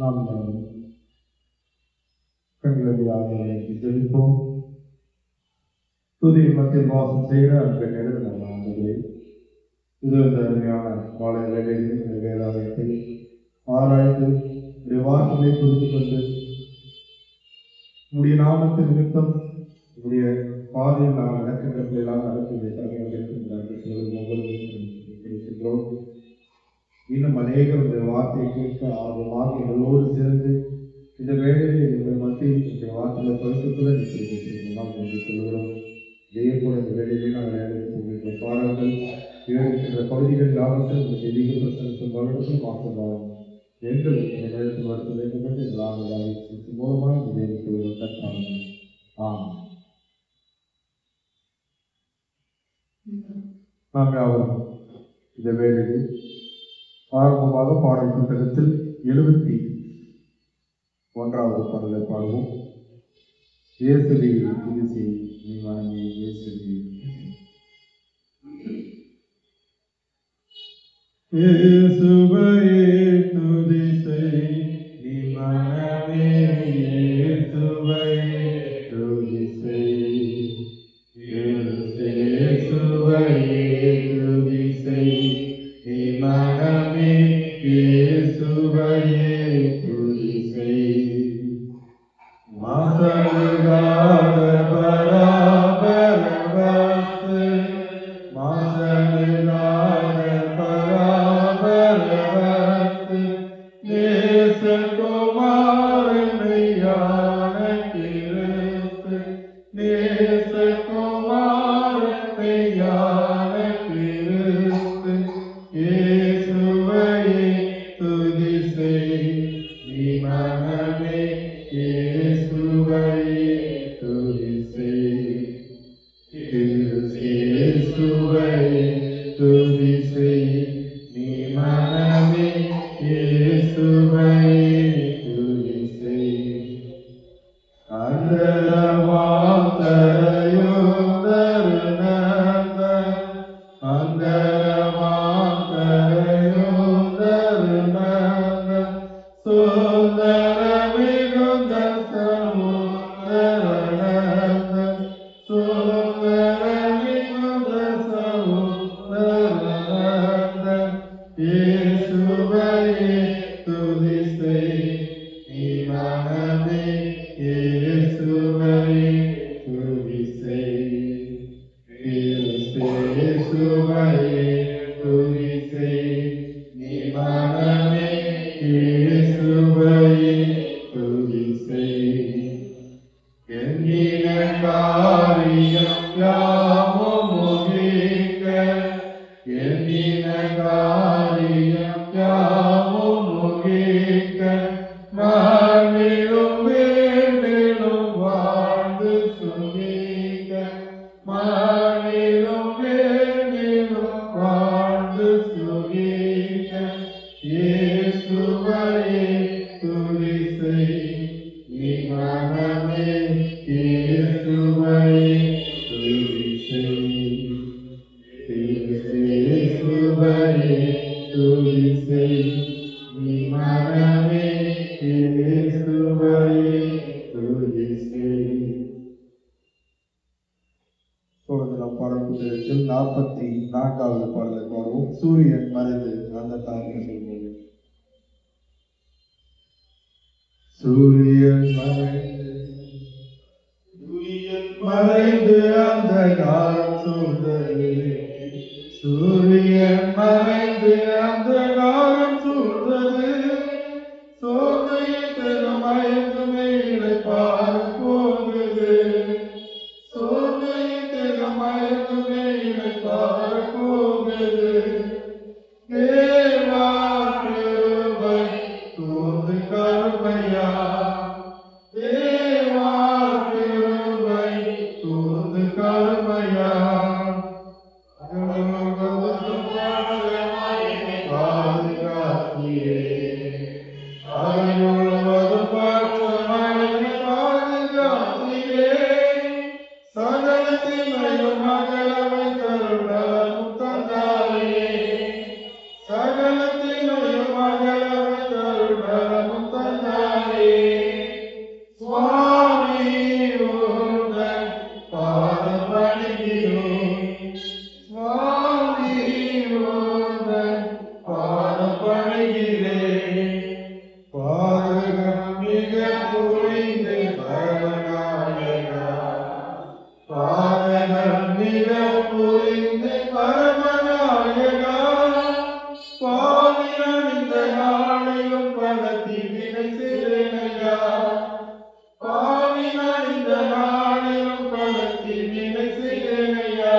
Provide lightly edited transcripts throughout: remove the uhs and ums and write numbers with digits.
நாம் கண்களை ஜெபிப்போம். துதி மத்தியில் வாசம் செய்கிற அன்பை எழுதின ஆண்டவரே, இது இந்த அருமையான மாலை வேலையில் இந்த வேதாலயத்தை ஆராய்ந்து வாசலை புரிந்து கொண்டு உடைய நாமத்தின் நிமித்தம் உடைய பாதையில் நாம் நடக்கின்ற பிள்ளைகளாக நடக்கூடிய தலைவர்களுக்கும் இன்னும் அநேகம் இந்த வார்த்தையை கேட்க ஆர்வமாக எங்களோடு சேர்ந்து இந்த வேலையில் எங்கள் மத்தியில் இந்த வார்த்தைகளை பரிசுத்துடன் நாம் என்று சொல்கிறோம். இதே போல இந்த வேலையிலே நாங்கள் ஏற்படுகின்ற பாடல்கள் இருக்கின்ற பகுதிகள் யாவற்றும் இந்த தெளிவு பிரசனத்தின் வருடத்தில் மாற்றமாகும் எங்கள் இந்த நேரத்தில் வருத்த வேண்டும் என்று எங்கள் மூலமாக இந்த வேலை சொல்கிறோம். நாம் யாவரும் இந்த வேலையில் ஆரம்பமாக பாடல் புத்தகத்தில் 71வது பாடலை பாடுவோம். இயேசுவே துதி செய் நீ மனமே, இயேசுவே இயேசுவையே துதி செய் நீ மனமே, இயேசுவையே துதி செய், இயேசுவையே துதி செய் நீ மனமே, இயேசுவையே துதி செய். மாசமில்லாத பராபரவஸ்து, மாசமில்லாத பராபரவஸ்து, நேசகுமாரன் மெய்யான கிறிஸ்து, நேசகுமாரன் மெய்யான கிறிஸ்து, இயேசுவையே துதி செய் நீ மனமே, இயேசுவையே துதி செய், இயேசுவையே துதி செய் நீ மனமே, இயேசுவையே துதி செய். அந்தரமாந்தரையும் தருணந்த, அந்தரமாந்தரையும் தருணந்த, சுந்தரமிகுந்த சமுதரநந்த, சுந்தரமிகுந்த சமுதரநந்த, இயேசுவையே துதி செய் நீ மனமே, இயேசுவையே துதி செய், இயேசுவையே துதி செய் நீ மனமே, இயேசுவையே துதி செய். எண்ணின காரியம் யாவும் முகிக்க, எண்ணின காரியம் யாவும் முகிக்க, மண்ணிலும் வேண்டிலும் வாழ்ந்து சுகிக்க, மண்ணிலும் வேண்டிலும் வாழ்ந்து சுகிக்க, இயேசுவையே துதி செய் நீ மனமே, இயேசுவையே துதி செய், இயேசுவையே துதி செய் நீ மனமே, இயேசுவையே துதி செய். தொடர்ந்து நாம் பாடல் புத்தகத்தில் 44வது பாடலை பாடுவோம். சூரியன் மறைந்து அந்த தாக்கம் சொல்வோம். சூரியன் மறைந்து, சூரியன் மறைந்து அந்த காலம் சூழ்ந்தது, சூரியன் மறைந்து அந்த காலம் சூழ்ந்தது, சோதனையில் மயங்குமே இழைப்பார் போகுது, சோதனையில் மயங்குமே இழைப்பார் போகுது, தேவா கிருபை தூது கருமையா, தேவா கிருபை தூது கருமையா, பாதுகாத்தியே அருள்வது பாதுகாத்தியே, சகலத்தினையும் மகளவை தருணமும் தந்தாயே, சகலத்தினையும் மகளவை தருணமும் மிக புரிந்து பரமநாயகா, பாதகம் மிக புரிந்து பரமநாயகா, பாவியான் இந்த நாளிலும் பல தீவினை செய்தேனையா, பாவியான் இந்த நாளிலும் பல தீவினை செய்தேனையா,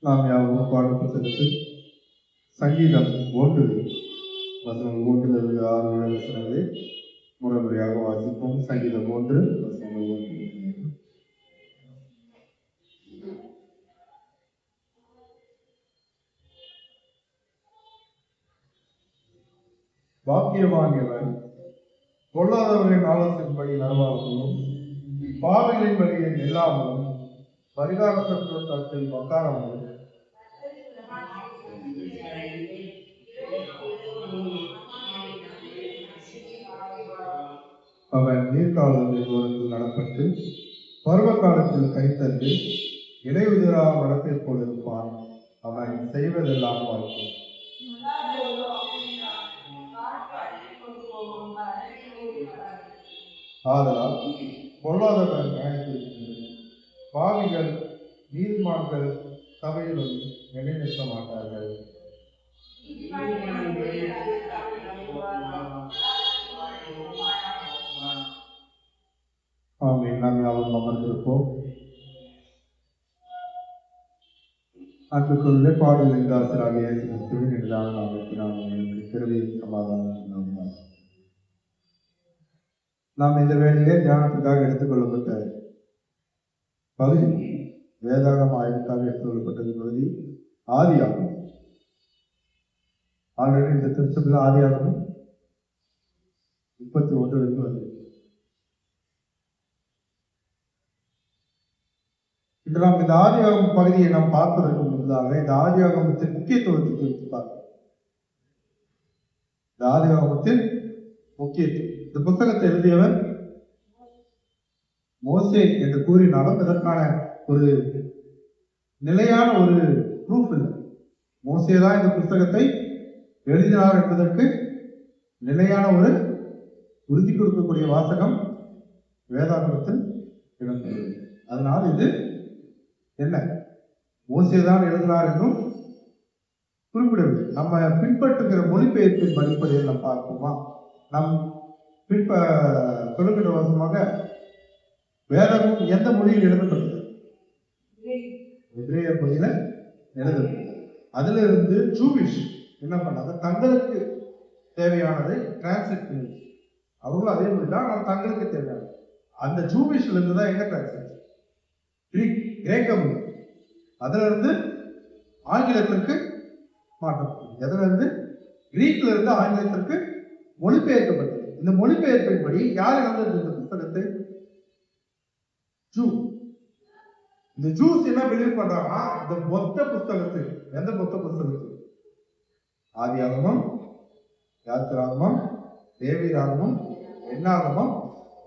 நாம் யாவும் பாடும் புத்தகத்தில் சங்கீதம் 1 வசனம் 1 6 வசனங்களை முறைமுறையாக வாசிப்போம். சங்கீதம் 1 வசனம் 1. பாக்கியவான்யவன் பொல்லாதவர்களின் ஆலோசனைப்படி நடவாமலும் பாவிகளின் வழியில் நில்லாமலும் பரிகாரத்தற்ற தத்தில் உட்காராமலும் அவன் நீர்காலத்தில் நடப்பட்டு பருவ காலத்தில் கைத்தந்து இடையுதிரா மரத்தை போல் இருப்பான். அவன் செய்வதெல்லாம் வாழ்க்கை. ஆதலால் பொல்லாதவன் நியாயத்திற்கு பாவிகள் நீதிமான்கள் சபையிலும் நிலைநிற்க மாட்டார்கள். ஆமென். நாம் யாவரும் அமர்ந்திருப்போம். அன்புக்குள்ளே பாடலின் தாசராக இயேசு கிறிஸ்துவின் எளிதான நாமத்தினால் உங்களுக்கு கிருபையும் சமாதானம். நாம் இந்த வேளையிலே தியானத்துக்காக எடுத்துக்கொள்ளப்பட்ட பகுதி வேதாகம ஆய்வுக்காக எடுத்துக்கொள்ளப்பட்டது பகுதி ஆதியாகமம். ஆல்ரெடி இந்த திருச்சபையில் ஆதியாகமம் 31 வரைக்கும் வந்து இன்று நாம் இந்த ஆதியாகம பகுதியை நாம் பார்ப்பதற்கு முன்னதாக இந்த ஆதியாகமத்தின் முக்கியத்துவத்தை குறித்து பார்ப்போம். இந்த ஆதியாகமத்தின் முக்கியத்துவம். இந்த புத்தகத்தை எழுதியவர் மோசே என்று கூறினாலும் இதற்கான ஒரு நிலையான ஒரு ப்ரூஃப் இல்லை. மோசே தான் இந்த புத்தகத்தை எழுதினார் என்பதற்கு நிலையான ஒரு உறுதி கொடுக்கக்கூடிய வாசகம் வேதாகமத்தில் இடம்பெறுகிறது. அதனால் இது என்ன, மோசே தான் எழுதினார் என்றும் குறிப்பிடவில்லை. நம்ம பின்பற்றுகிற மொழிபெயர்ப்பின் அடிப்படையில் நம்ம பார்ப்போமா? நம் சொல்லுகிற வசமாக வேதமும் எந்த மொழியில் எழுதப்பட்டது? எபிரேய மொழியில எழுதப்பட்டது. அதுல இருந்து ஜூவிஷ் என்ன பண்ணாங்க, தங்களுக்கு தேவையானதை டிரான்ஸ்லேட் பண்ணி, அவங்களும் அதே மொழி தான், ஆனால் தங்களுக்கு தேவையானது அந்த ஜூவிஷ்ல இருந்து தான் எங்க டிரான்ஸ்லேட், கிரேக்க மொழி, அதுல இருந்து ஆங்கிலத்திற்கு மாற்றப்பட்டது. எதுல இருந்து? கிரீக்ல இருந்து ஆங்கிலத்திற்கு மொழிபெயர்க்கப்பட்டது. இந்த மொழிபெயர்ப்பின்படி யார் எழுதுறது இந்த புத்தகத்தை? ஜூ. இந்த ஜூஸ் என்ன பிலீவ் பண்றாங்கன்னா, இந்த மொத்த புத்தகத்தை, எந்த மொத்த புத்தகத்தை? ஆதியாகமம், யாத்திராகமம், லேவியராகமம், எண்ணாகமம்,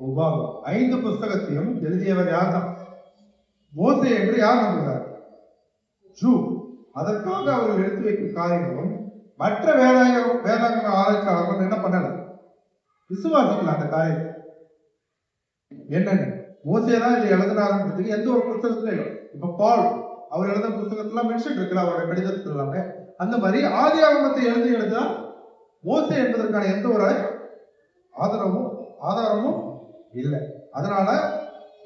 உபாகமம், 5 புத்தகத்தையும் எழுதியவர் யார் தான்? மோசே என்று யார் நம்புகிறார்? ஜூ. அதற்காக அவர்கள் எடுத்து வைக்கும் காரியங்களும் மற்ற வேதாகம ஆராய்ச்சியாளர்கள் என்ன பண்ணல, விசுவாசிக்கல அந்த காரியத்தை. என்னன்னு மோசே தான் இதை எழுதினாருன்றதுக்கு எந்த ஒரு புத்தகத்துல இல்லை. இப்ப பால் அவர் எழுத புத்தகத்துல மென்ஷன் இருக்குல்ல, அவரோட கடிதத்துல எல்லாமே. அந்த மாதிரி ஆதியாகமத்தை எழுதினா மோசே என்பதற்கான எந்த ஒரு ஆதாரமும் இல்லை. அதனால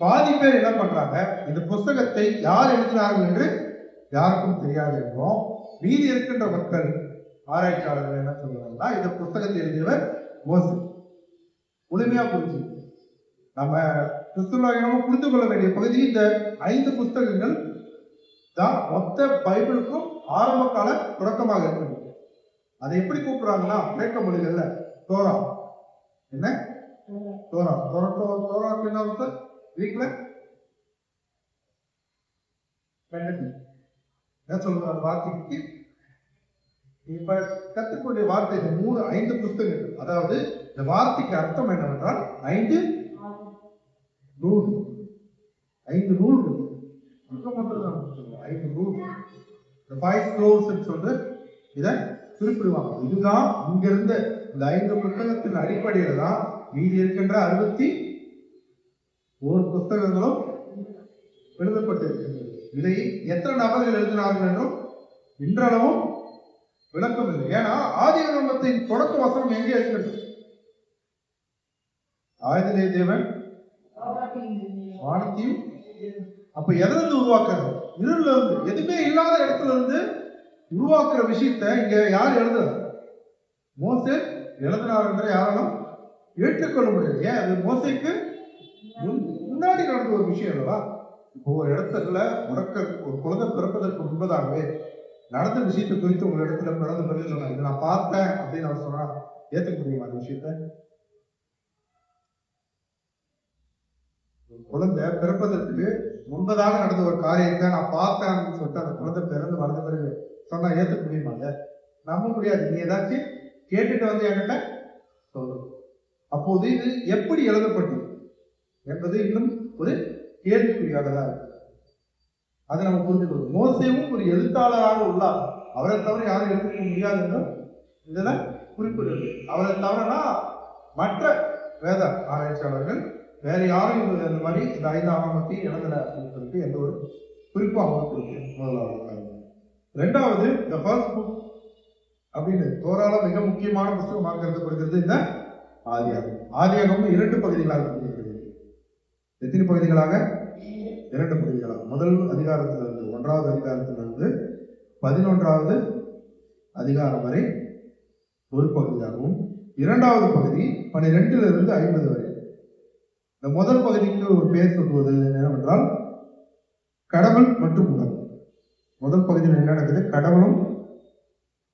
பாதி பேர் என்ன பண்றாங்க, இந்த புத்தகத்தை யார் எழுதினார்கள் என்று யாருக்கும் தெரியாது என்றும், மீதி இருக்கின்ற மக்கள் ஆராய்ச்சியாளர்கள் என்ன சொல்றாங்கன்னா, இந்த புத்தகத்தை எழுதியவர் மோசே. முழுமையா புரிஞ்சு நம்ம கிறிஸ்துவ புரிந்து கொள்ள வேண்டிய பகுதி, இந்த 5 புத்தகங்கள் தான் மொத்த பைபிளுக்கும் ஆரம்ப கால தொடக்கமாக இருக்கிறது. அதை எப்படி கூப்பிடுறாங்கன்னா, கிரேக்க மொழிகள்ல தோரா, என்ன தோரா, தோராக்கு என்ன அர்த்தம்? கிரீக்ல என்ன சொல்றாங்க அந்த வார்த்தைக்கு? இப்ப கத்துக்கூடிய வார்த்தை 5 புத்தகங்கள். அதாவது இந்த வார்த்தைக்கு அர்த்தம் என்னவென்றால் 5 நூல். 5 நூல்கள். 5 நூல். இந்த 5 scrolls சொல்றது இத குறிப்பிடுவாங்க. இதுதான் இங்க இருந்த இந்த 5 புத்தகத்தின் அடிப்படையில தான் மீதி இருக்கின்ற 61 புத்தகங்களும் எழுதப்பட்டிருக்கின்றது. இதை எத்தனை நபர்கள் எழுதினார்கள் என்றும் இன்றளவும் விளக்கம் இல்லை. ஏன்னா ஆதியாகமத்தின் தொடக்க வசனம் எங்கே இருக்கிறது? ஆதியிலே தேவன் வானத்தையும். அப்ப எதிலிருந்து உருவாக்குறது? இருள்ல இருந்து, எதுவுமே இல்லாத இடத்துல இருந்து உருவாக்குற விஷயத்தை இங்க யார் எழுதுறாரு? மோசே எழுதினார் என்று யாராலும் ஏற்றுக்கொள்ள முடியாது. ஏன்? அது மோசேக்கு முன்னாடி நடந்த ஒரு விஷயம் அல்லவா? இப்போ ஒரு இடத்துல ஒரு குழந்தை பிறப்பதற்கு முன்பதாகவே நடந்த விஷயத்தை குறித்து உங்க இடத்துல பிறந்த பிறகு சொன்னாங்க, இதை நான் பார்த்தேன் அப்படின்னு அவர் சொன்னா ஏற்றுக்க முடியுமா அந்த விஷயத்த? குழந்தை பிறப்பதற்கு முன்பதாக நடந்த ஒரு காரியத்தை நான் பார்த்தேன் அப்படின்னு சொல்லிட்டு அந்த குழந்தை பிறந்து வளர்ந்த பிறகு சொன்னா ஏற்றுக்க முடியுமாங்க? நம்ப முடியாது. நீ ஏதாச்சும் கேட்டுட்டு வந்து என்கிட்ட சொல்லணும். அப்போது இது எப்படி எழுதப்பட்டது என்பது இன்னும் ஒரு கேள்விக்குறியாக தான் இருக்கு. அதை நம்ம புரிஞ்சுக்கணும். மோசேவும் ஒரு எழுத்தாளராக உள்ளார். அவரை தவிர யாரும் எழுதிக்க முடியாது என்றும் இதுல குறிப்பிடுது. அவரை தவிரனா மற்ற வேத ஆராய்ச்சியாளர்கள் வேற யாரும் இந்த மாதிரி இந்த 5 ஆகமத்தையும் எழுதல அப்படின்றது எந்த ஒரு குறிப்பாக முதலாவது. 2வது the first book அப்படின்னு தோரால மிக முக்கியமான புத்தகமாக கருதப்படுகிறது இந்த ஆதியாகமம். ஆதியாகமம் 2 பகுதிகளாக பிரிக்கப்படுகிறது. எத்தனை பகுதிகளாக? 2 பகுதிகளாக. முதல் அதிகாரத்திலிருந்து 1வது அதிகாரத்திலிருந்து 11வது அதிகாரம் வரை ஒரு பகுதியாகவும், 2வது பகுதி 12லிருந்து 50 வரை. இந்த முதல் பகுதிக்கு ஒரு பெயர் சொல்வது என்னவென்றால் கடவுள் மற்றும் உலகம். முதல் பகுதியில் என்ன நடக்குது? கடவுளும்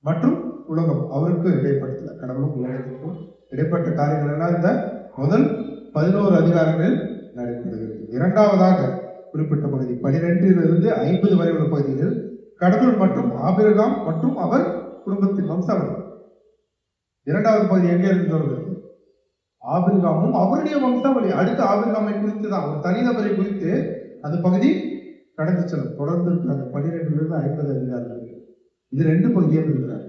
மற்றும் உலகம் அவருக்கு இடைப்பட்டது. கடவுளும் உலகத்திற்கும் இடைப்பட்ட காரியங்கள் எல்லாம் இந்த முதல் 11 அதிகாரங்களில் நடைபெறுகிறது. 2வதாக குறிப்பிட்ட பகுதி 12லிருந்து 50 வரை உள்ள பகுதியில் கடவுள் மற்றும் ஆபிரகாம் மற்றும் அவர் குடும்பத்தின் வம்சாவளி. 2வது பகுதி எங்கே இருந்து சொல்கிறது? ஆபிரகாமும் அவருடைய வம்சாவளி அடுத்த ஆபிரகாமை குறித்து தான், ஒரு தனிநபரை குறித்து அந்த பகுதி கடந்து செல்லும். தொடர்ந்து இருக்கிறாங்க 12 50 அதிகாரங்கள். இது 2 பகுதியாக இருக்கிறார்.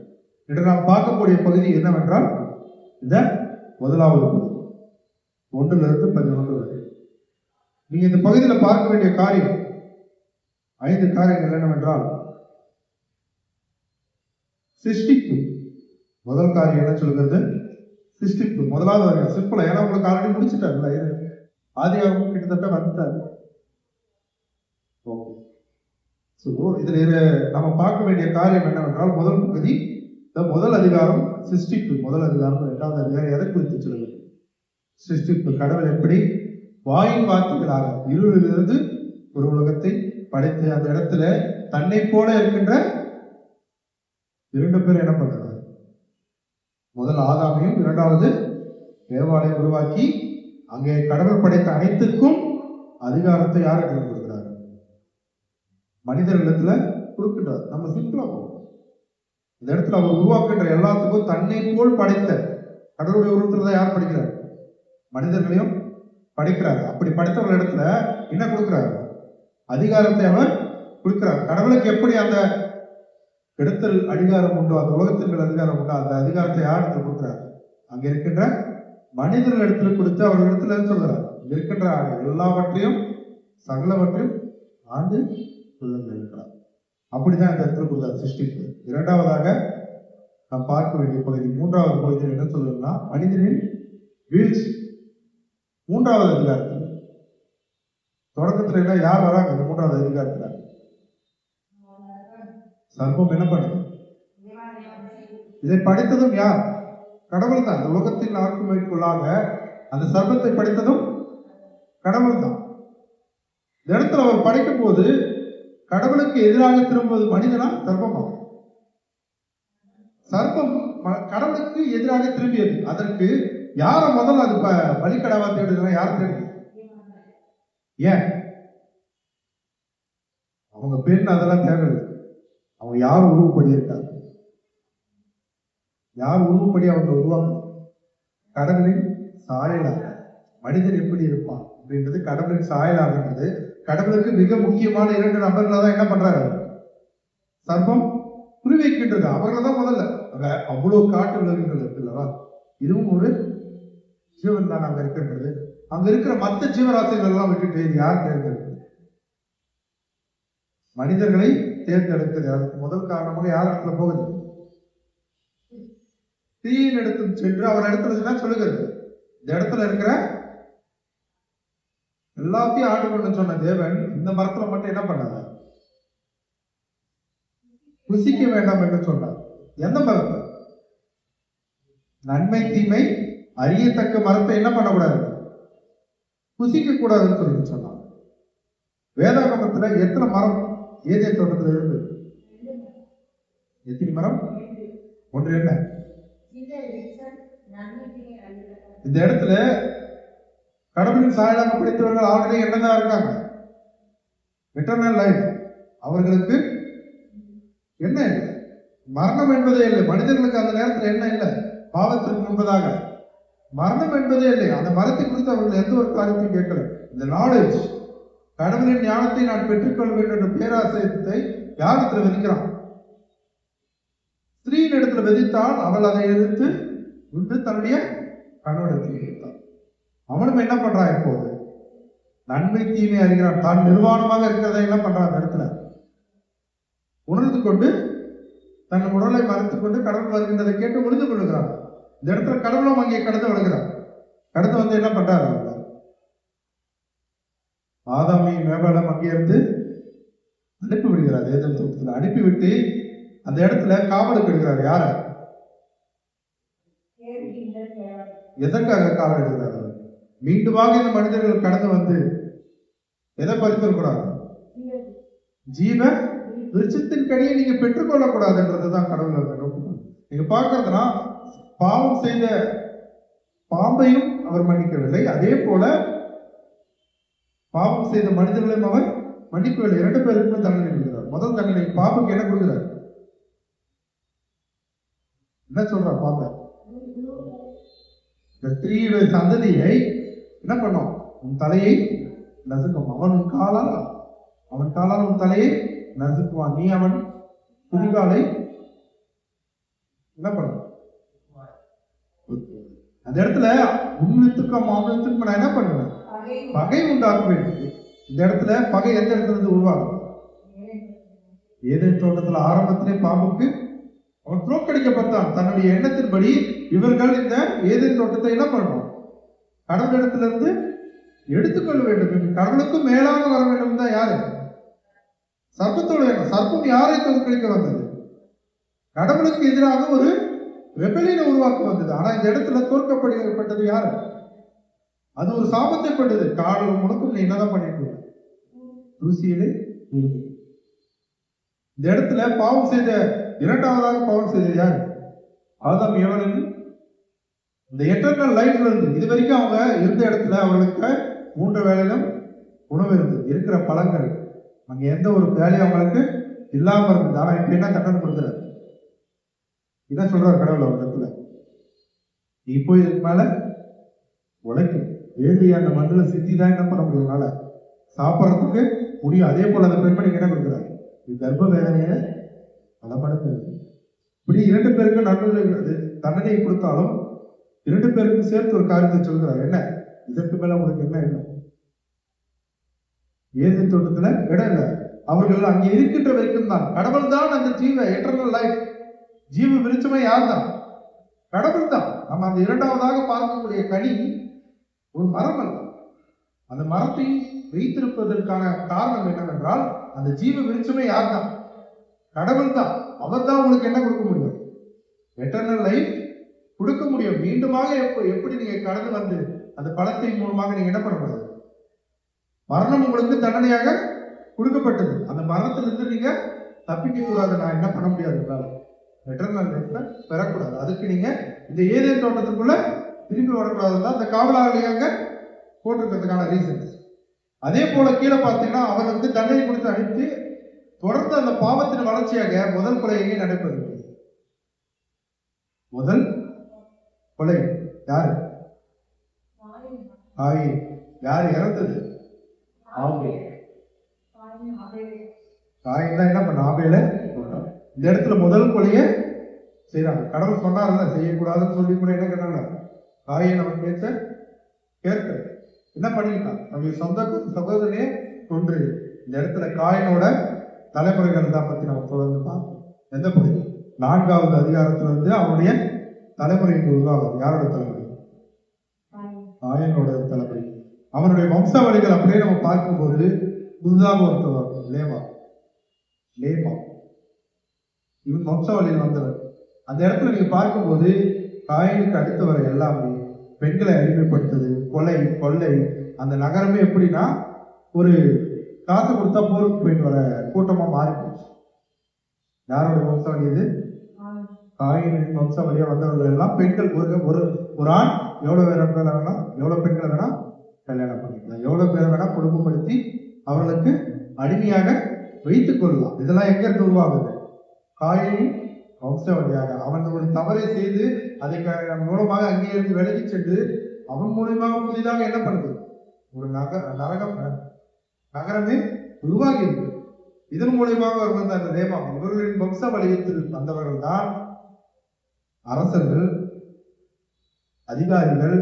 இன்று நாம் பார்க்கக்கூடிய பகுதி என்னவென்றால் இந்த முதலாவது பகுதி 1 to 11 வரை. நீங்க இந்த பகுதியில் பார்க்க வேண்டிய காரியம் 5 காரியங்கள் என்னவென்றால், சிருஷ்டிப்பு. முதல் காரியம் என்ன சொல்கிறது? சிருஷ்டிப்பு. முதலாவது வரைக்கும் சிம்பிளா, ஏன்னா உங்களுக்கு ஆல்ரெடி முடிச்சுட்டாருல, ஆதியாகமம் கிட்டத்தட்ட வந்துட்டாரு. இதுல நம்ம பார்க்க வேண்டிய காரியம் என்னவென்றால், முதல் பகுதி முதல் அதிகாரம் சிருஷ்டிப்பு. முதல் அதிகாரம் 2வது அதிகாரம் எதை குறித்து சொல்லுது? சிருஷ்டிப்பு. கடவுள் எப்படி வாயின் வார்த்தைகளாக இருளிலிருந்து ஒரு உலகத்தை படைத்து அந்த இடத்துல தன்னை போல இருக்கின்ற 2 பேர் என்ன பண்றாங்க? முதல் ஆதாமையும் 2வது ஏவாளையும் உருவாக்கி அங்கே கடவுள் படைத்த அனைத்துக்கும் அதிகாரத்தை யார் எடுத்து கொடுக்கிறார்? மனிதர்களிடத்துல கொடுக்கின்றார். நம்ம சிம்பிளா போகும். இந்த இடத்துல அவர் உருவாக்குகின்ற எல்லாத்துக்கும் தன்னை போல் படைத்த கடவுளுடைய உருவத்துல தான் யார் படிக்கிறார்? மனிதர்களையும் படைக்கிறார். அப்படி படைத்தவர்கள் இடத்துல என்ன கொடுக்கிறார்? அதிகாரத்தை அவர் கொடுக்கிறார். கடவுளுக்கு எப்படி அந்த கெடுத்தல் அதிகாரம் உண்டோ, அந்த உலகத்தின் மேல் அதிகாரம் உண்டோ, அந்த அதிகாரத்தை யார் இடத்துல கொடுக்கிறார்? அங்க இருக்கின்ற மனிதர்கள் இடத்துல கொடுத்து அவர்கள் இடத்துல சொல்கிறார், இங்க இருக்கின்ற எல்லாவற்றையும் சகலவற்றையும் ஆண்டு இருக்கிறார். அப்படிதான் இந்த இடத்துல கொடுத்தார் சிருஷ்டிப்பு. 2வதாக நாம் பார்க்க வேண்டிய பகுதி 3வது பகுதியில் என்ன சொல்றதுன்னா, மனிதனின் வீழ்ச்சி. 3வது அதிகாரத்தில் தொடக்கத்துல எல்லாம் யார் வராங்க? 3வது அதிகாரத்துல சர்ப்பம் என்ன பண்ணுது? இதை படைத்ததும் யார்? கடவுள் தான். இந்த உலகத்தின் ஆக்குமைக்குள்ளாக அந்த சர்ப்பத்தை படைத்ததும் கடவுள் தான். இந்த இடத்துல அவர் படைக்கும் போது கடவுளுக்கு எதிராக திரும்புவது மனிதனா சர்ப்பமா? சர்ப்பம் கடவுளுக்கு எதிராக திரும்பியது. அதற்கு யார முதல்ல அது பலிக்கடாவா தேடுதுன்னா யார் தேடுது? ஏன்? அவங்க பேர்னு அதெல்லாம் தேவையில்லை. அவங்க யார் உருவப்படி இருக்காங்க? யார் உருவப்படி அவங்க உருவாங்க? கடவுளின் சாயலாக. மனிதன் எப்படி இருப்பான் அப்படின்றது கடவுளின் சாயலாகன்றது கடவுளுக்கு மிக முக்கியமான 2 நபர்களை தான் என்ன பண்றாரு? சர்ப்பம் குறிவைக்கின்றது. அவர்கள் தான் முதல்ல. அவ்வளவு காட்டு விலங்குகள் இருக்குல்லவா, இதுவும் ஒரு ஜீவன் தான் அங்க இருக்கின்றது. அங்க இருக்கிற மற்ற ஜீவராசிகள் எல்லாம் விட்டுட்டு யார் தேர்ந்தெடுக்கிறது? மனிதர்களை தேர்ந்தெடுக்கிறது. அதுக்கு முதல் காரணமாக யார் இடத்துல போகுது? தீயின் இடத்துல சென்று அவர் இடத்துல சொல்லுகிறது, இந்த இடத்துல இருக்கிற எல்லாத்தையும் ஆண்டு கொண்டு சொன்ன தேவன் இந்த மரத்துல மட்டும் என்ன பண்ணாங்க? புசிக்க வேண்டாம் என்று சொன்னார். எந்த மரத்தை? நன்மை தீமை அறியத்தக்க மரத்தை என்ன பண்ணக்கூடாது? புசிக்க கூடாதுன்னு சொல்லி சொன்னார். வேதாகமத்துல எத்தனை மரம் ஏதேன் தோட்டத்துல இருந்து? எத்தனை மரம்? 1 என்ன? இந்த இடத்துல கடவுளின் சாயலாக படைத்தவர்கள் ஆல்ரெடி என்னதான் இருக்காங்க? Eternal life. அவர்களுக்கு என்ன இல்லை? மரணம் என்பதே இல்லை. மனிதர்களுக்கு அந்த நேரத்தில் என்ன இல்லை? பாவத்திற்கு முன்பதாக மரணம் என்பதே இல்லை. அந்த மரத்தை குறித்து அவர்கள் எந்த ஒரு காரியத்தையும் கேட்கல. இந்த நாலேஜ், கடவுளின் ஞானத்தை நான் பெற்றுக்கொள்ள வேண்டும் என்ற பேராசையத்தை யார் இடத்துல விதிக்கிறான்? ஸ்திரீயின் இடத்துல விதித்தால் அவள் அதை எதிர்த்து விட்டு தன்னுடைய கணவனிடத்தில் விதித்தாள். அவனும் என்ன பண்றான்? இப்போது நன்மை தீமை அறிகிறான். தான் நிர்வாணமாக இருக்கிறதை என்ன பண்றான்? அந்த இடத்துல உணர்ந்து கொண்டு தன் உடலை மறைத்துக் கொண்டு கடவுள் வருகின்றதை கேட்டு உணர்ந்து கொள்ளுகிறான். இந்த இடத்துல கடவுளும் அங்கே கடந்து வருகிறான். கடந்து வந்து என்ன பண்றாரு? ஆதாமையும் மேபாலும் அங்கே இருந்து அனுப்பி விடுகிறார். ஏதேன் தோட்டத்தில் அனுப்பிவிட்டு அந்த இடத்துல காவலுக்கு எடுக்கிறார். யார? எதற்காக காவல் எடுக்கிறார்? மீண்டுமாக இந்த மனிதர்கள் கடந்து வந்து எதை பறித்திருக்கூடாது? ஜீவ விருட்சத்தின் கனியை நீங்க பெற்றுக்கொள்ளக்கூடாதுன்றதுதான் கடவுள் நோக்கம். நீங்க பார்க்கறதுனா பாவம் செய்த பாம்பையும் அவர் மன்னிக்கவில்லை, அதே போல பாவம் செய்த மனிதர்களையும் அவர் மன்னிக்கவில்லை. 2 பேருக்குமே தண்டனை கொடுக்கிறார். முதல் தண்டனை பாம்புக்கு என்ன கொடுக்கிறார்? என்ன சொல்றார்? பாம்பை இந்த ஸ்திரீயுடைய சந்ததியை என்ன பண்ணும்? உன் தலையை நசுக்கும். அவன் காலால் உன் தலையை நசுக்குவான். நீ அவன் குதிகாலை என்ன பண்ணும்? அந்த இடத்துல உன்வித்துக்கும் அவனுக்கும் நான் என்ன பண்ணுவேன்? பகை உண்டாக்குவேன். இந்த இடத்துல பகை எந்த இடத்துல இருந்து உருவாகும்? ஏதேன் தோட்டத்துல ஆரம்பத்திலே பாம்புக்கு அவன் தோற்கடிக்கப்பட்டான். தன்னுடைய எண்ணத்தின்படி இவர்கள் இந்த ஏதேன் தோட்டத்தை என்ன பண்ணணும்? கடவுளிடத்திலிருந்து எடுத்துக்கொள்ள வேண்டும். கடவுளுக்கும் மேலாக வர வேண்டும் தான் யாரு? சர்ப்பத்தோடு. சர்ப்பம் யாரை தோற்கடிக்க வந்தது? கடவுளுக்கு எதிராக ஒரு ரெபெலியனை உருவாக்க வந்தது. ஆனா இந்த இடத்துல தோற்கப்பட்டது யாரு? அது ஒரு சாபத்தை பட்டது. காலம் முழுக்கும் நீ என்னதான் பண்ணிட்டு தூசியிலே. இந்த இடத்துல பாவம் செய்த இரண்டாவதாக பாவம் செய்தது யாரு? ஆதாம் ஏவாளுக்கு இந்த எட்டர்னல் லைஃப்ல இருந்து இது வரைக்கும் அவங்க இருந்த இடத்துல அவர்களுக்கு 3 வேளையிலும் உணவு இருந்தது. இருக்கிற பழங்கள் அங்க எந்த ஒரு வேலையும் அவங்களுக்கு இல்லாம இருந்தது. ஆனா இப்ப என்ன தண்டனை கொடுக்குறாரு? என்ன சொல்றாரு கடவுள் அவங்க இடத்துல? நீ போய் இதுக்கு மேல உழைக்கும் வேண்டிய மண்ணில சித்தி தான் என்ன பண்ண முடியும்னால சாப்பிட்றதுக்கு முடியும். அதே போல அந்த பெண்மணிக்கு என்ன கொடுக்குறாரு? கர்ப்ப வேதனையை பலப்படுத்துறது. இப்படி 2 பேருக்கு நன்மை தண்டனையை கொடுத்தாலும் 2 பேருக்கும் சேர்த்து ஒரு காரியத்தை சொல்கிறார். என்ன? இதற்கு மேல உங்களுக்கு என்ன இல்லை? ஏதேன் தோட்டத்துல இடம் இல்லை. அவர்கள் அங்கே இருக்கின்ற வரைக்கும் தான். கடவுள் தான் அந்த எட்டர்னல் லைஃப் ஜீவ விருட்சமே யார் தான்? கடவுள் தான். நம்ம அந்த இரண்டாவதாக பார்க்கக்கூடிய கனி ஒரு மரம் அல்ல. அந்த மரத்தை வைத்திருப்பதற்கான காரணம் என்னவென்றால் அந்த ஜீவ விருட்சமே யார் தான்? கடவுள் தான். அவர் தான் உங்களுக்கு என்ன கொடுக்க முடியும்? எட்டர்னல் லைஃப் கொடுக்க முடியும். மீண்டுமாக எப்படி நீங்க கடந்து வந்து அந்த பழத்தின் மூலமாக நீங்க என்ன பண்ண முடியாது? மரணம் உங்களுக்கு தண்டனையாக கொடுக்கப்பட்டது. அந்த மரணத்திலிருந்து நீங்க தப்பிக்க கூடாது. நான் என்ன பண்ண முடியாது? எட்டர்னல் லைஃப்பை பெறக்கூடாது. அதுக்கு நீங்க இந்த ஏதேன் தோட்டத்துக்குள்ள திரும்பி வரக்கூடாதுதான் அந்த காவலாளியாக போட்டிருக்கிறதுக்கான ரீசன்ஸ். அதே போல கீழே பார்த்தீங்கன்னா அவர் வந்து தண்டனை கொடுத்து அனுப்பி தொடர்ந்து அந்த பாவத்தின் வளர்ச்சியாக முதல் கொலையை நடைபெறும். முதல் கொலை யாரு? யாரு இறந்தது? காயின் தான் என்ன பண்ண? ஆபேல. இந்த இடத்துல முதல் கொலையை செய்யறாங்க. கடவுள் சொன்னார்ல செய்யக்கூடாதுன்னு சொல்லி கூட என்ன கேட்டாங்க? காயை நம்ம கேட்க என்ன பண்ணிக்கிட்டான்? நம்முடைய சொந்த சகோதரனே கொன்று. இந்த இடத்துல காயினோட தலைமுறைகள் தான் பத்தி நம்ம தொடர்ந்து பார்ப்போம். எந்த பகுதி? 4வது அதிகாரத்துல வந்து அவனுடைய தலைமுறைக்கு உருவாகும். யாரோட தலைமுறை? காயினோட தலைமுறை. அவனுடைய வம்சாவளிகள் அப்படியே நம்ம பார்க்கும்போது புதுதாக ஒருத்தவர் லேமா. இவன் வம்சாவளியில் வந்தவர். அந்த இடத்துல நீங்க பார்க்கும்போது காயினுக்கு அடுத்தவரை எல்லாமே பெண்களை அடிமைப்படுத்துது, கொலை, கொள்ளை. அந்த நகரமே எப்படின்னா ஒரு காசு கொடுத்தா போருக்கு போயிட்டு வர கூட்டமா மாறி போச்சு. யாரோட வம்சாவளி இது? காயினின் வம்சாவளியா வந்தவர்கள் எல்லாம் பெண்கள். ஒரு ஆண் எவ்வளவு பேரை வேணா, எவ்வளவு பெண்களை வேணா கல்யாணம் பண்ணிக்கலாம், எவ்வளவு பேரை வேணா குடும்பப்படுத்தி அவர்களுக்கு அடிமையாக வைத்துக் கொள்ளலாம். இதெல்லாம் எங்க இருந்து உருவாகுது? காயினின் வம்சாவளியாக. அவன் ஒரு தவறை செய்து அதை மூலமாக அங்கே இருந்து விலகி சென்று அவன் மூலியமாக புதிதாக என்ன பண்ணுது? ஒரு நகரமே உருவாகி இருக்கு. இதன் மூலியமாக வந்த அந்த தேவம் இவர்களின் வம்சாவளியத்தில் வந்தவர்கள் தான் அரசர்கள், அதிகாரிகள்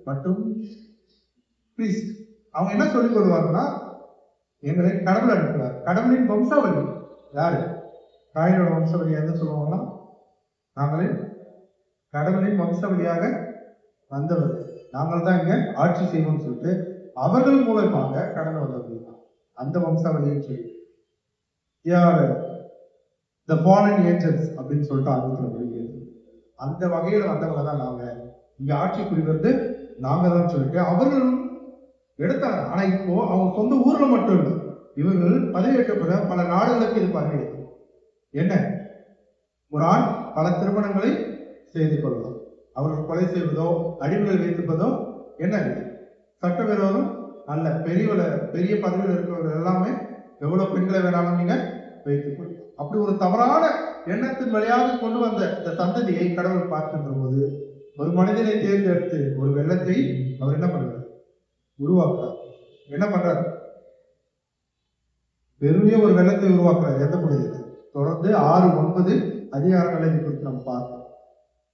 மற்றும் பிரீஸ்ட். அவங்க என்ன சொல்லிக் கொள்வாங்கன்னா எங்களை கடவுள் அனுப்புறார். கடவுளின் வம்சாவளி யாரு? காயினோட வம்சாவளி என்ன சொல்லுவாங்கன்னா நாங்களே கடவுளின் வம்சாவளியாக வந்தவர், நாங்கள் தான் இங்க ஆட்சி செய்வோம்னு சொல்லிட்டு அவர்கள் மூலமாக கடந்து வந்தவர்கள் தான் அந்த வம்சாவளியை சொல்லி the fallen angels அப்படின்னு சொல்லிட்டு ஆரம்பிக்கிற அந்த வகையில வந்தவங்க தான் நாங்க இங்க ஆட்சி புரிவது நாங்க தான் சொல்லிட்டு அவர்களும் எடுத்தாங்க. ஆனா இப்போ அவங்க சொந்த ஊர்ல மட்டும் இல்லை, இவர்கள் பதவியேற்கப்பட பல நாடுகளுக்கு இது பார்க்கிறது. என்ன? ஒரு ஆண் பல திருமணங்களை செய்து கொள்ளலாம். அவர்கள் கொலை செய்வதோ அடிமைகள் வைத்திருப்பதோ என்ன சட்டவிரோதம் அல்ல. பெரிய பதவியில் இருக்கிறவர்கள் எல்லாமே எவ்வளவு பெண்களை வேணாலும் நீங்க வைத்துக் கொள்ளலாம். அப்படி ஒரு தவறான எண்ணத்தின் வழியாக கொண்டு வந்த இந்த சந்ததியை கடவுள் பார்க்கின்ற போது ஒரு மனிதனை தேர்ந்தெடுத்து ஒரு வெள்ளத்தை அவர் என்ன பண்றார்? உருவாக்குறார். என்ன பண்றார்? பெரிய ஒரு வெள்ளத்தை உருவாக்குறார். எந்த பகுதியில்? தொடர்ந்து 6-9 அதிகாரங்களை குறித்து நம்ம பார்க்கிறோம்.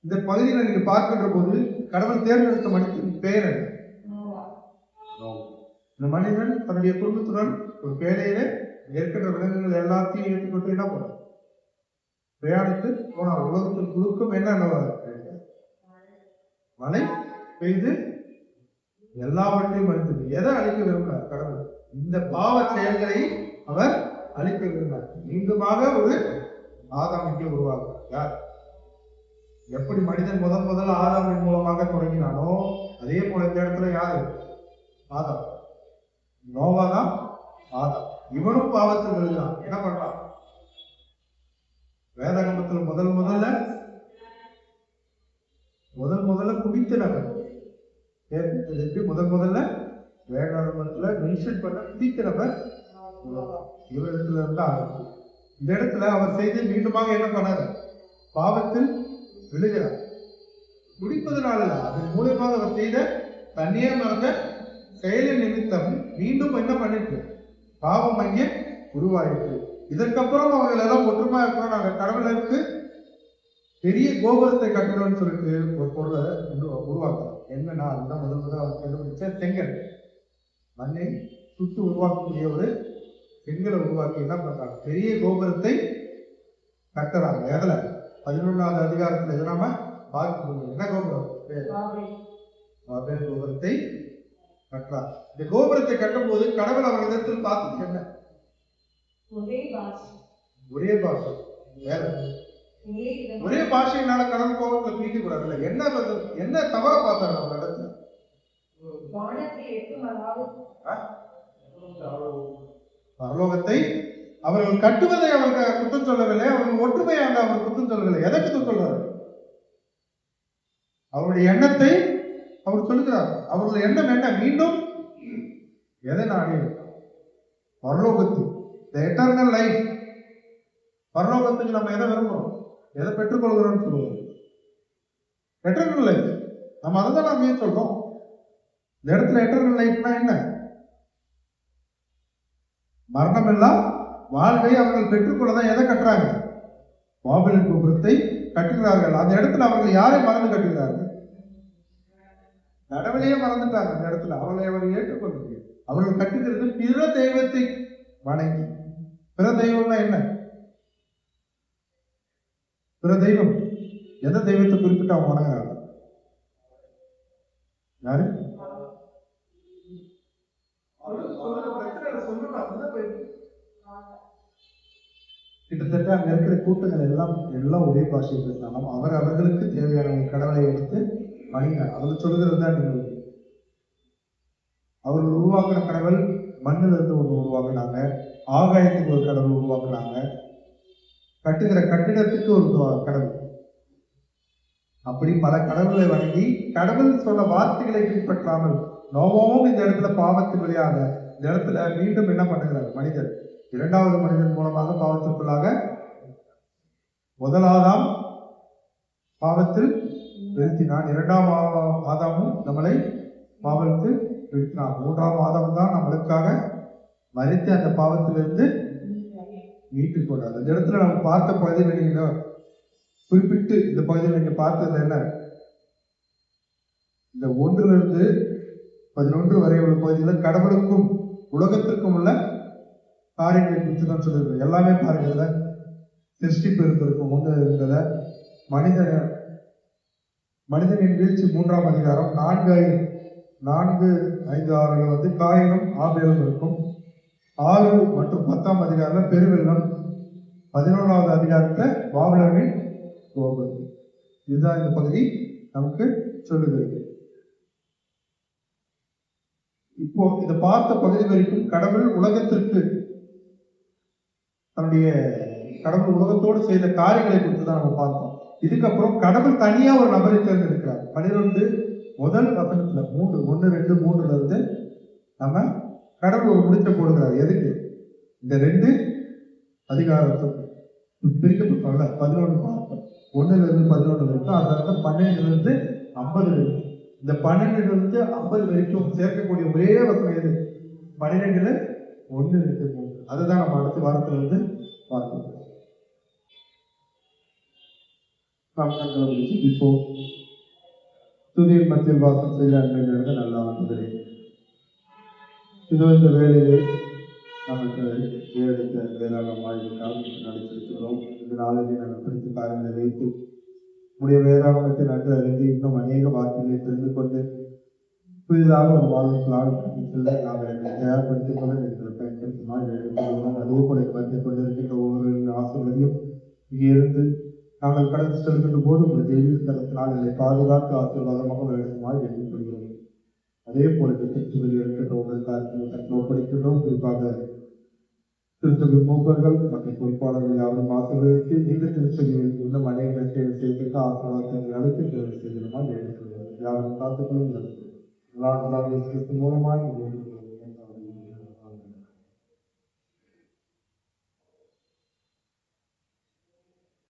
இந்த பகுதியில் நீங்க பார்க்கின்ற போது கடவுள் தேர்ந்தெடுத்த மனிதன் பெயர் என்ன? இந்த மனிதன் தன்னுடைய குடும்பத்துடன் ஒரு பேழையில ஏற்கின்ற விலங்குகள் எல்லாத்தையும் ஏற்றுக்கொண்டு என்ன போனார்? பிரயாணித்து போனார். உலகத்தில் குழுக்கும் என்ன மழை பெய்து எல்லாவற்றையும் அழித்தது. எதை அழிக்க விரும்பினார் கடவுள்? இந்த பாவ செயல்களை அவர் அழிக்க விரும்பினார். மீண்டுமாக ஒரு ஆதாம் இங்கே உருவாக்குறார். யார்? எப்படி மனிதன் முதல்ல ஆதாமின் மூலமாக தொடங்கினானோ அதே போல இந்த இடத்துல யாரு? ஆதாம். நோவாதான் ஆதாம். இவனும் பாவத்தில் விழுந்தான். என்ன பண்றான்? வேதாகமத்தில் முதல்ல குடித்த நபர் முதல்ல வேதாகமத்துல மென்ஷன் பண்ண குடித்த நபர் இவரிடத்துல இருந்து ஆரம்பிச்சு இந்த இடத்துல அவர் செய்து மீண்டுமாக என்ன பண்ணாரு? பாவத்தில் விழுகிறார். குடிப்பதனால அதன் மூலமாக அவர் செய்த தன்னையே மறந்த செயலின் நிமித்தம் மீண்டும் என்ன பண்ணிட்டு பாவம் அங்கே உருவாயிட்டு, இதற்கப்புறம் அவர்கள் எல்லாம் ஒற்றுமையா இருக்கிறோம். நாங்க கடவுளுக்கு பெரிய கோபுரத்தை கட்டணும்னு சொல்லிட்டு ஒரு பொருளை உருவாக்குறோம். என்னன்னா அதுதான் முதல்ல அவர் கண்டுபிடிச்ச செங்கல். மண்ணை சுட்டு உருவாக்கக்கூடிய ஒரு செங்கலை உருவாக்கி என்ன பண்றாங்க? பெரிய கோபுரத்தை கட்டுறாங்க. எதுல? 11வது அதிகாரத்துல எது நாம பார்க்க என்ன கோபுரம்? கோபுரத்தை கட்டுறாங்க. இந்த கோபுரத்தை கட்டும் போது கடவுள் அவர் இடத்தில் பார்த்தது என்ன? ஒரே பாஷை. வேற ஒரே பாஷையினால கடவுள் கோபத்துல பிரிக்க கூடாதுல்ல. என்ன தவற பார்த்தாங்க அவங்க இடத்துல? பரலோகத்தை அவர்கள் கட்டுவதை அவர்கள் குற்றம் சொல்லவில்லை. அவர்கள் ஒற்றுமையாக அவர் குற்றம் சொல்லவில்லை. எதை குற்றம் சொல்றாரு? அவருடைய எண்ணத்தை அவர் சொல்லுகிறார். அவருடைய எண்ணம் என்ன? மீண்டும் எதை நாடி? பரலோகத்தில் எட்டர்னல் லைஃப். பரலோகத்துக்கு நம்ம எதை விரும்புறோம்? எதை பெற்றுக்கொள்கிறோம்னு சொல்லுவோம்? Eternal life. நம்ம அதை தான் நம்ம ஏன் சொல்றோம்? இந்த இடத்துல எட்டர்னல் லைஃப்னா என்ன? மரணம் எல்லாம் வாழ்வை அவர்கள் பெற்றுக்கொள்ளதான் எதை கட்டுறாங்க? பாபிலோன் கோபுரத்தை கட்டுகிறார்கள். அந்த இடத்துல அவர்கள் யாரை மறந்து கட்டுகிறார்கள்? கடவுளையே மறந்துட்டாங்க. அந்த இடத்துல அவர்களை அவர்கள் ஏற்றுக்கொள்ள முடியும். அவர்கள் கட்டுகிறது பிற தெய்வத்தை வணங்கி. பிற தெய்வம்னா என்ன? பிற தெய்வம் எந்த தெய்வத்தை குறிப்பிட்டு அவங்க வணங்குறாங்க? யாரு? கிட்டத்தட்ட அங்க இருக்கிற கூட்டங்கள் எல்லாம் ஒரே பாஷையை பேசினாலும் அவர்களுக்கு தேவையான கடவுளை எடுத்து வணங்கினார். அவர் சொல்லுகிறது தான் நீங்கள் அவர்கள் உருவாக்கின கடவுள் மண்ணில் இருந்து ஒன்று உருவாக்குனாங்க, ஆகாயத்துக்கு ஒரு கடவுள் உருவாக்குனாங்க, கட்டுகிற கட்டிடத்துக்கு ஒரு கடவுள், அப்படி பல கடவுளை வணங்கி கடவுள் சொன்ன வார்த்தைகளை பின்பற்றாமல் நோவாவும் இந்த இடத்துல பாவத்தின் வழியாக இந்த இடத்துல மீண்டும் என்ன பண்ணுகிறார்? மனிதர் இரண்டாவது மனிதன் மூலமாக பாவத்திற்குள்ளாக முதலாதாம் பாவத்தில் வீழ்த்தினான். இரண்டாம் ஆதாமும் நம்மளை பாவத்தில் வீழ்த்தினான். மூன்றாம் ஆதாம் தான் நம்மளுக்காக மரித்து அந்த பாவத்திலிருந்து மீட்டுக் கொண்டார். இந்த இடத்துல நம்ம பார்த்த பகுதியில் நீங்க குறிப்பிட்டு இந்த பகுதியில் நீங்க பார்த்தது என்ன? இந்த 1 to 11 வரை உள்ள பகுதியில் கடவுளுக்கும் உலகத்திற்கும் உள்ள காரியங்களை குறித்து தான் சொல்லியிருக்கோம். எல்லாமே பாருங்க. சிருஷ்டிப்பு இருந்திருக்கும், ஒன்று இருந்தத மனிதனின் வீழ்ச்சி 3ஆம் அதிகாரம் 4-5-6 காயினும் ஆபேலும் இருக்கும். 6 மற்றும் 10ஆம் அதிகாரத்தில் பெருவெள்ளம். 11வது அதிகாரத்தில் பாபிலோனின் கோபுரம். இதுதான் இந்த பகுதி நமக்கு சொல்லுகிறது. இப்போ இதை பார்த்த பகுதி வரைக்கும் கடவுள் உலகத்தோடு செய்த காரியங்களை குறித்து தான் நம்ம பார்த்தோம். இதுக்கப்புறம் கடவுள் தனியா ஒரு நபரை தேர்ந்தெடுக்கிறார். 12 முதல் வசனத்துல 1-2-3 இருந்து நம்ம கடவுள் ஒரு முடிச்ச போடுகிறார். எதுக்கு? இந்த 2 அதிகாரத்துக்கு பிரிக்கப்பட்டோம்ல. 11 1-11 வரைக்கும், அதுல 12 50 வரைக்கும். இந்த 12 இருந்து 50 வரைக்கும் சேர்க்கக்கூடிய ஒரே வசனம் எது? 12ல 1, 2, 3. அதுதான் நம்ம அடுத்த வாரத்துல வந்து பார்க்க போறோம். நாம் கண்களை முடிச்சு இப்போ துதியின் மத்தியில் வாசம் செய்ய அன்பிலிருந்து நல்ல ஆண்டுகிறே. இதோ இந்த வேலையிலே நமக்கு ஏறெடுத்த வேளாண் ஆய்வுக்காக நடத்திருக்கிறோம். இந்த நாளிலே நாங்கள் படித்த காரியங்களை வைத்து உடைய வேதாகமத்தை நன்கு அறிந்து இன்னும் அநேக வார்த்தைகளை தெரிந்து கொண்டு புதிதாக ஒரு வாழ்க்கையாக செல்ல நாங்கள் எங்களை தயார்படுத்திக் கொள்ள எங்களை பயன்படுத்துமாறு எடுத்துக்கொள்கிறோம். அதே போல வந்து கொண்டிருக்கின்ற ஒவ்வொரு ஆசிரியரையும் இங்கே இருந்து நாங்கள் கடந்து செல்கின்ற போது உங்கள் தெய்வீக கருத்தினால் எங்களை பாதுகாத்து ஆசீர்வாதமாக வழங்குமாறு எடுத்துக்கொள்கிறோம். அதே போல திருச்சபையில் இருக்கின்ற ஒவ்வொரு காரியத்தை ஒப்படைக்கின்றோம். குறிப்பாக திருச்சபை மூப்பர்கள் மற்றும் பொறுப்பாளர்கள் யாரும் ஆசிரியருக்கு இந்த திருச்சபையில் இன்னும் அநேக சேவை செய்கின்ற ஆசீர்வாதத்தை அழைத்து தேர்வு செய்கிறோமா எடுத்துக்கொள்கிறோம். யாரும் காத்துக்கொள்ளும் மூலமாக